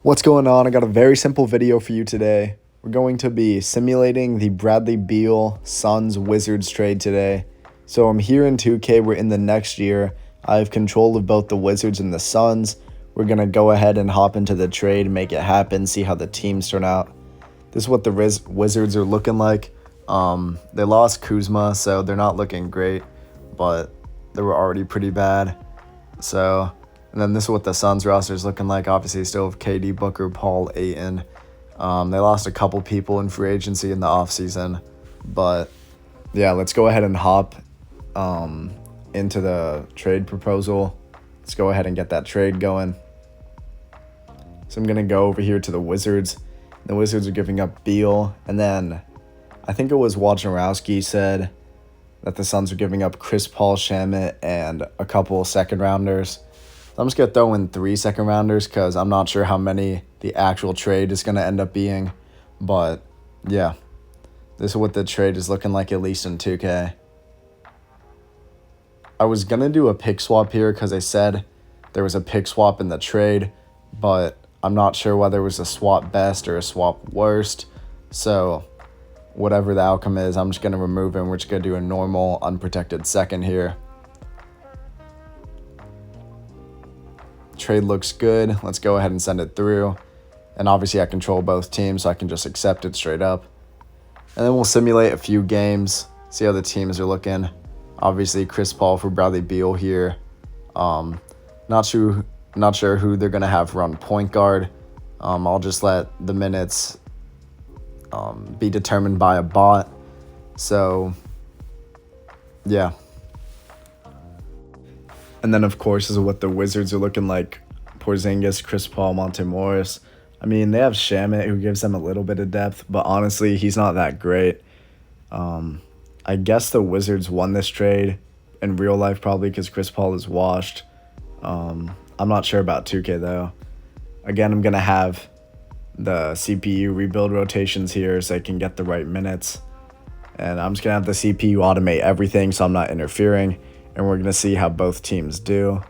What's going on? I got a very simple video for you today. We're going to be simulating the Bradley Beal Suns Wizards trade today. So I'm here in 2K, we're in the next year. I have control of both the Wizards and the Suns. We're going to go ahead and hop into the trade, make it happen, see how the teams turn out. This is what the Wizards are looking like. They lost Kuzma, so they're not looking great, but they were already pretty bad. And then this is what the Suns roster is looking like. Obviously, they still have KD, Booker, Paul, Ayton. They lost a couple people in free agency in the offseason. But, yeah, let's go ahead and hop into the trade proposal. Let's go ahead and get that trade going. So I'm going to go over here to the Wizards. The Wizards are giving up Beal. And then I think it was Wojnarowski said that the Suns are giving up Chris Paul, Shamit, and a couple second-rounders. I'm just going to throw in 3 second-rounders because I'm not sure how many the actual trade is going to end up being. But, yeah, this is what the trade is looking like, at least in 2K. I was going to do a pick swap here because they said there was a pick swap in the trade, but I'm not sure whether it was a swap best or a swap worst. So, whatever the outcome is, I'm just going to remove it, and we're just going to do a normal, unprotected second here. Trade looks good. Let's go ahead and send it through. And obviously I control both teams, so I can just accept it straight up. And then we'll simulate a few games, see how the teams are looking. Obviously Chris Paul for Bradley Beal here. Not sure who they're gonna have run point guard. I'll just let the minutes be determined by a bot. So yeah. And then, of course, is what the Wizards are looking like. Porzingis, Chris Paul, Monte Morris. I mean, they have Shamit, who gives them a little bit of depth, but honestly, he's not that great. I guess the Wizards won this trade in real life probably because Chris Paul is washed. I'm not sure about 2K, though. Again, I'm going to have the CPU rebuild rotations here so I can get the right minutes. And I'm just going to have the CPU automate everything so I'm not interfering. And we're going to see how both teams do.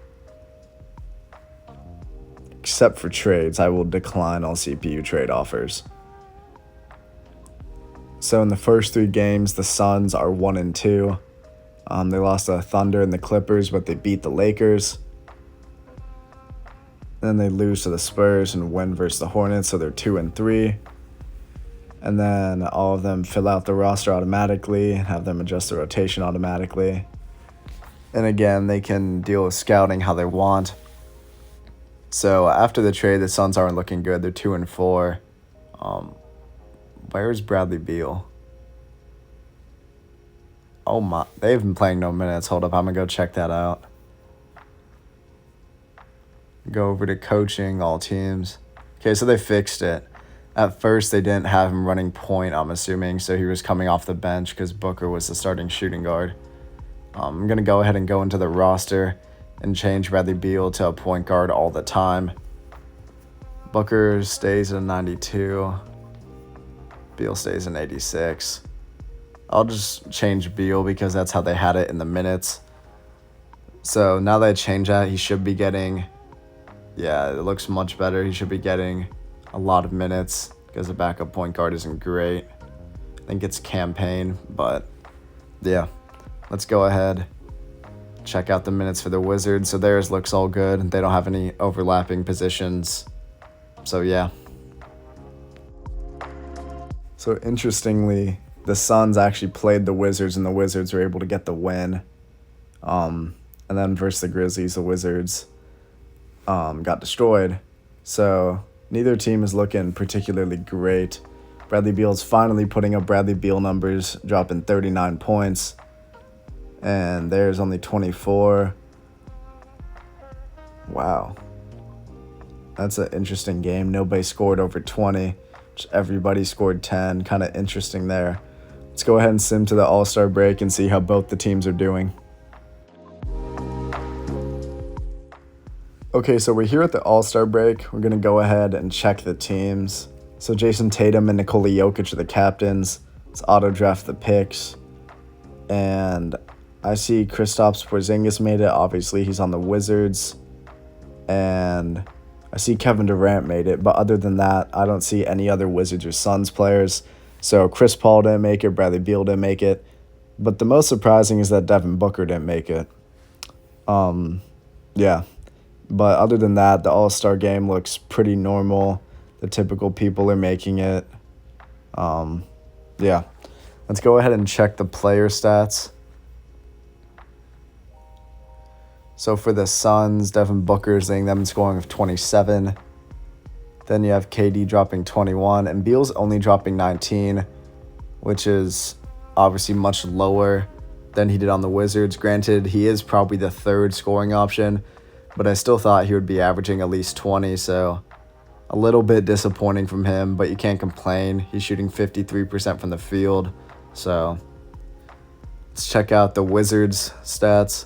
Except for trades, I will decline all CPU trade offers. So in the first 3 games, the Suns are 1-2. They lost to the Thunder and the Clippers, but they beat the Lakers. Then they lose to the Spurs and win versus the Hornets, so they're 2-3. And then all of them fill out the roster automatically, have them adjust the rotation automatically. And again, they can deal with scouting how they want. So after the trade, the Suns aren't looking good. They're 2-4. Where's Bradley Beal? Oh my, they've been playing no minutes. Hold up, I'm gonna go check that out. Go over to coaching, all teams. Okay, so they fixed it. At first, they didn't have him running point, I'm assuming, so he was coming off the bench because Booker was the starting shooting guard. I'm going to go ahead and go into the roster and change Bradley Beal to a point guard all the time. Booker stays at 92. Beal stays in 86. I'll just change Beal because that's how they had it in the minutes. So now that I change that, he should be getting, yeah, it looks much better. He should be getting a lot of minutes because the backup point guard isn't great. I think it's campaign, but yeah. Let's go ahead, check out the minutes for the Wizards. So theirs looks all good. They don't have any overlapping positions. So, yeah. So, interestingly, the Suns actually played the Wizards, and the Wizards were able to get the win. And then versus the Grizzlies, the Wizards got destroyed. So, neither team is looking particularly great. Bradley Beal's finally putting up Bradley Beal numbers, dropping 39 points. And there's only 24. Wow. That's an interesting game. Nobody scored over 20. Just everybody scored 10. Kind of interesting there. Let's go ahead and sim to the All-Star break and see how both the teams are doing. Okay, so we're here at the All-Star break. We're going to go ahead and check the teams. So Jason Tatum and Nikola Jokic are the captains. Let's auto-draft the picks. And I see Kristaps Porzingis made it. Obviously, he's on the Wizards. And I see Kevin Durant made it, but other than that, I don't see any other Wizards or Suns players. So Chris Paul didn't make it, Bradley Beal didn't make it. But the most surprising is that Devin Booker didn't make it. Yeah. But other than that, the All-Star game looks pretty normal. The typical people are making it. Yeah. Let's go ahead and check the player stats. So for the Suns, Devin Booker's leading them in scoring of 27. Then you have KD dropping 21, and Beal's only dropping 19, which is obviously much lower than he did on the Wizards. Granted, he is probably the third scoring option, but I still thought he would be averaging at least 20, so a little bit disappointing from him, but you can't complain. He's shooting 53% from the field, so let's check out the Wizards stats.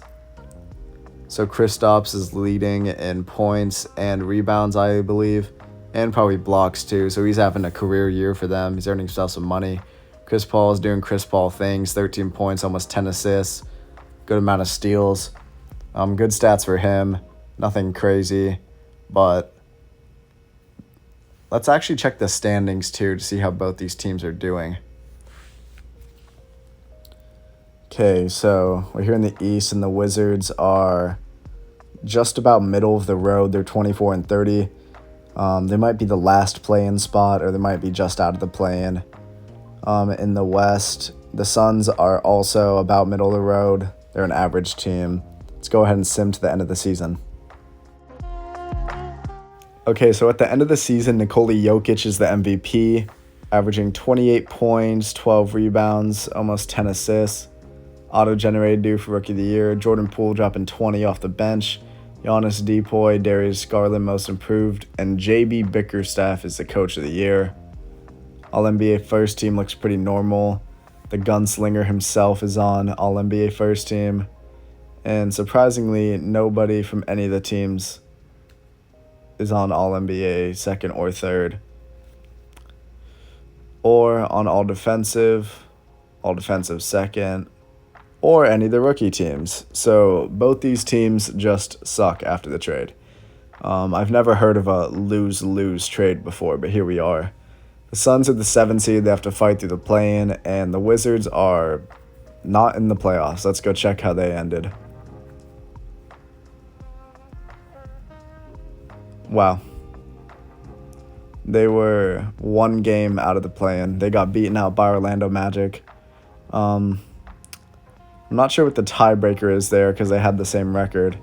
So Kristaps is leading in points and rebounds, I believe, and probably blocks too. So he's having a career year for them. He's earning himself some money. Chris Paul is doing Chris Paul things, 13 points, almost 10 assists, good amount of steals. Good stats for him, nothing crazy, but let's actually check the standings too to see how both these teams are doing. Okay, so we're here in the East, and the Wizards are just about middle of the road. They're 24 and 30. They might be the last play-in spot, or they might be just out of the play-in. In the West, the Suns are also about middle of the road. They're an average team. Let's go ahead and sim to the end of the season. Okay, so at the end of the season, Nikola Jokic is the MVP, averaging 28 points, 12 rebounds, almost 10 assists. Auto-generated due for Rookie of the Year. Jordan Poole dropping 20 off the bench. Giannis Depoy, Darius Garland most improved, and JB Bickerstaff is the Coach of the Year. All-NBA first team looks pretty normal. The gunslinger himself is on All-NBA first team. And surprisingly, nobody from any of the teams is on All-NBA second or third. Or on All-Defensive second, or any of the rookie teams. So both these teams just suck after the trade. I've never heard of a lose-lose trade before, but here we are. The Suns are the 7th seed. They have to fight through the play-in, and the Wizards are not in the playoffs. Let's go check how they ended. Wow. They were one game out of the play-in. They got beaten out by Orlando Magic. I'm not sure what the tiebreaker is there because they had the same record.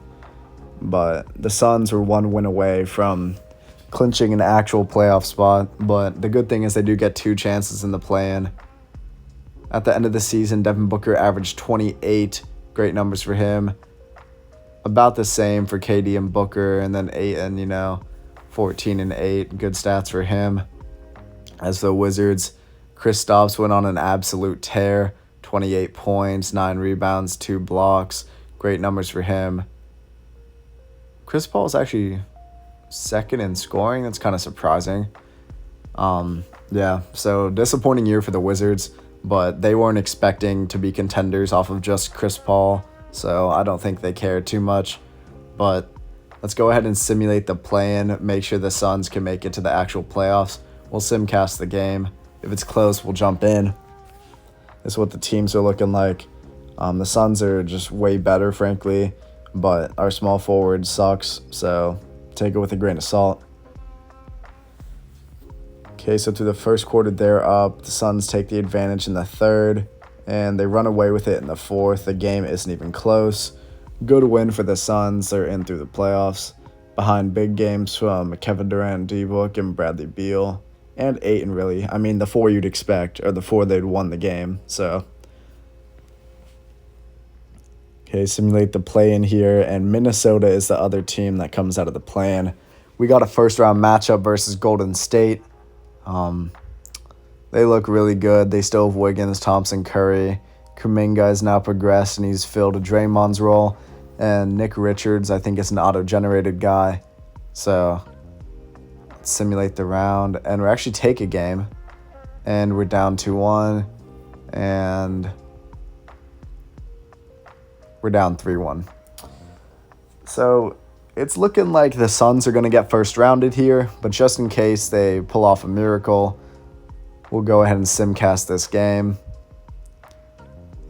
But the Suns were one win away from clinching an actual playoff spot. But the good thing is they do get 2 chances in the play-in. At the end of the season, Devin Booker averaged 28. Great numbers for him. About the same for KD and Booker. And then 14 and 8. Good stats for him. As for the Wizards, Kristaps went on an absolute tear. 28 points, 9 rebounds, 2 blocks. Great numbers for him. Chris Paul is actually second in scoring. That's kind of surprising. So disappointing year for the Wizards, but they weren't expecting to be contenders off of just Chris Paul, so I don't think they cared too much. But let's go ahead and simulate the play-in, make sure the Suns can make it to the actual playoffs. We'll simcast the game. If it's close, we'll jump in. This is what the teams are looking like. The Suns are just way better, frankly, but our small forward sucks, so take it with a grain of salt. Okay, so through the first quarter, they're up. The Suns take the advantage in the third, and they run away with it in the fourth. The game isn't even close. Good win for the Suns. They're in through the playoffs, behind big games from Kevin Durant, D-Book, and Bradley Beal. And Ayton, really. I mean, the 4 you'd expect, or the 4 they'd won the game. So, okay, simulate the play-in here, and Minnesota is the other team that comes out of the play-in. We got a first-round matchup versus Golden State. They look really good. They still have Wiggins, Thompson, Curry. Kuminga has now progressed, and he's filled Draymond's role. And Nick Richards, I think, is an auto-generated guy. So let's simulate the round, and we actually take a game. And we're down 2-1, and we're down 3-1. So it's looking like the Suns are going to get first rounded here, but just in case they pull off a miracle, we'll go ahead and simcast this game.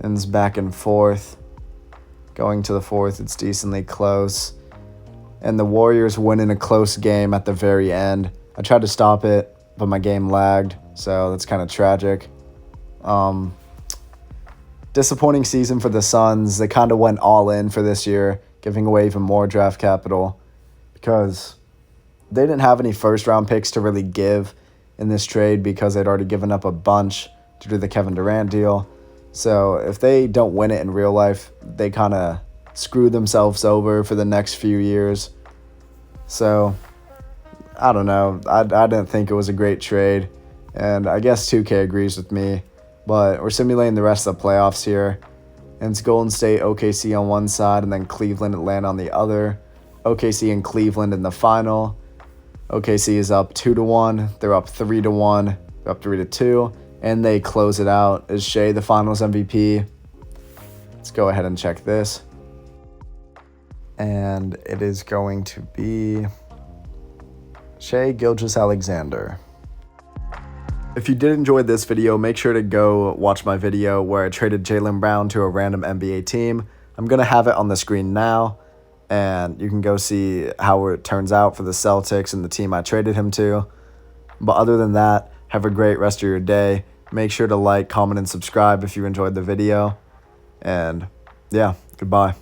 And it's back and forth. Going to the fourth, it's decently close. And the Warriors win in a close game at the very end. I tried to stop it, but my game lagged, so that's kind of tragic. Disappointing season for the Suns. They kind of went all in for this year, giving away even more draft capital because they didn't have any first-round picks to really give in this trade because they'd already given up a bunch due to the Kevin Durant deal. So if they don't win it in real life, they kind of screw themselves over for the next few years. So I don't know. I didn't think it was a great trade, and I guess 2K agrees with me. But we're simulating the rest of the playoffs here. And it's Golden State, OKC on one side, and then Cleveland, Atlanta on the other. OKC and Cleveland in the final. OKC is up 2-1. They're up 3-1. They're up 3-2. And they close it out. Is Shea the finals MVP? Let's go ahead and check this. And it is going to be Shea Gilgeous-Alexander. If you did enjoy this video, make sure to go watch my video where I traded Jaylen Brown to a random NBA team. I'm going to have it on the screen now, and you can go see how it turns out for the Celtics and the team I traded him to. But other than that, have a great rest of your day. Make sure to like, comment, and subscribe if you enjoyed the video. And yeah, goodbye.